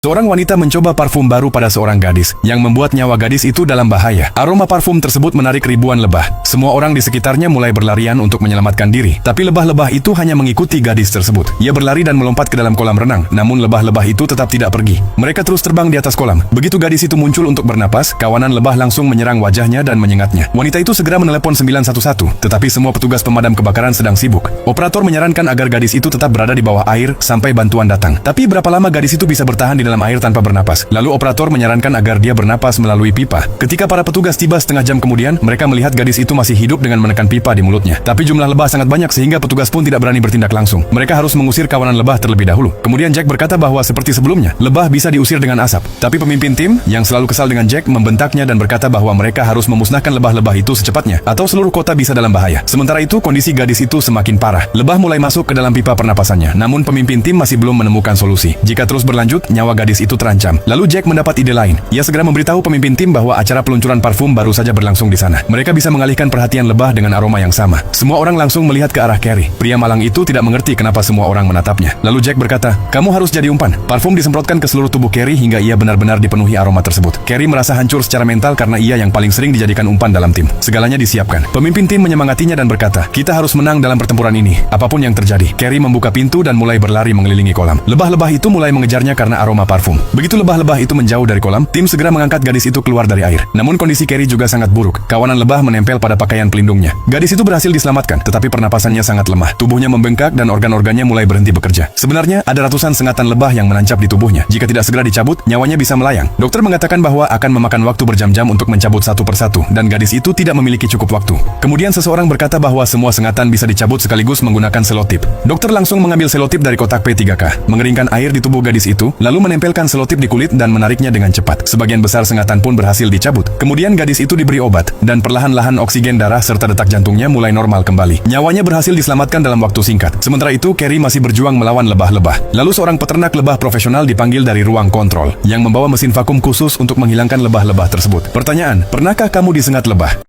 Seorang wanita mencoba parfum baru pada seorang gadis, yang membuat nyawa gadis itu dalam bahaya. Aroma parfum tersebut menarik ribuan lebah. Semua orang di sekitarnya mulai berlarian untuk menyelamatkan diri. Tapi lebah-lebah itu hanya mengikuti gadis tersebut. Ia berlari dan melompat ke dalam kolam renang, namun lebah-lebah itu tetap tidak pergi. Mereka terus terbang di atas kolam. Begitu gadis itu muncul untuk bernapas, kawanan lebah langsung menyerang wajahnya dan menyengatnya. Wanita itu segera menelepon 911, tetapi semua petugas pemadam kebakaran sedang sibuk. Operator menyarankan agar gadis itu tetap berada di bawah air sampai bantuan datang. Tapi berapa lama gadis itu bisa bertahan di dalam air tanpa bernapas? Lalu operator menyarankan agar dia bernapas melalui pipa. Ketika para petugas tiba setengah jam kemudian, mereka melihat gadis itu masih hidup dengan menekan pipa di mulutnya. Tapi jumlah lebah sangat banyak sehingga petugas pun tidak berani bertindak langsung. Mereka harus mengusir kawanan lebah terlebih dahulu. Kemudian Jack berkata bahwa seperti sebelumnya, lebah bisa diusir dengan asap. Tapi pemimpin tim, yang selalu kesal dengan Jack, membentaknya dan berkata bahwa mereka harus memusnahkan lebah-lebah itu secepatnya, atau seluruh kota bisa dalam bahaya. Sementara itu, kondisi gadis itu semakin parah. Lebah mulai masuk ke dalam pipa pernapasannya, namun pemimpin tim masih belum menemukan solusi. Jika terus berlanjut, nyawa gadis itu terancam. Lalu Jack mendapat ide lain. Ia segera memberitahu pemimpin tim bahwa acara peluncuran parfum baru saja berlangsung di sana. Mereka bisa mengalihkan perhatian lebah dengan aroma yang sama. Semua orang langsung melihat ke arah Carrie. Pria malang itu tidak mengerti kenapa semua orang menatapnya. Lalu Jack berkata, "Kamu harus jadi umpan." Parfum disemprotkan ke seluruh tubuh Carrie hingga ia benar-benar dipenuhi aroma tersebut. Carrie merasa hancur secara mental karena ia yang paling sering dijadikan umpan dalam tim. Segalanya disiapkan. Pemimpin tim menyemangatinya dan berkata, "Kita harus menang dalam pertempuran ini, apapun yang terjadi." Carrie membuka pintu dan mulai berlari mengelilingi kolam. Lebah-lebah itu mulai mengejarnya karena aroma parfum. Begitu lebah-lebah itu menjauh dari kolam, tim segera mengangkat gadis itu keluar dari air. Namun kondisi Carrie juga sangat buruk. Kawanan lebah menempel pada pakaian pelindungnya. Gadis itu berhasil diselamatkan, tetapi pernapasannya sangat lemah. Tubuhnya membengkak dan organ-organnya mulai berhenti bekerja. Sebenarnya ada ratusan sengatan lebah yang menancap di tubuhnya. Jika tidak segera dicabut, nyawanya bisa melayang. Dokter mengatakan bahwa akan memakan waktu berjam-jam untuk mencabut satu persatu, dan gadis itu tidak memiliki cukup waktu. Kemudian seseorang berkata bahwa semua sengatan bisa dicabut sekaligus menggunakan selotip. Dokter langsung mengambil selotip dari kotak P3K, mengeringkan air di tubuh gadis itu, lalu menempelkan selotip di kulit dan menariknya dengan cepat. Sebagian besar sengatan pun berhasil dicabut. Kemudian gadis itu diberi obat, dan perlahan-lahan oksigen darah serta detak jantungnya mulai normal kembali. Nyawanya berhasil diselamatkan dalam waktu singkat. Sementara itu, Carrie masih berjuang melawan lebah-lebah. Lalu seorang peternak lebah profesional dipanggil dari ruang kontrol, yang membawa mesin vakum khusus untuk menghilangkan lebah-lebah tersebut. Pertanyaan, pernahkah kamu disengat lebah?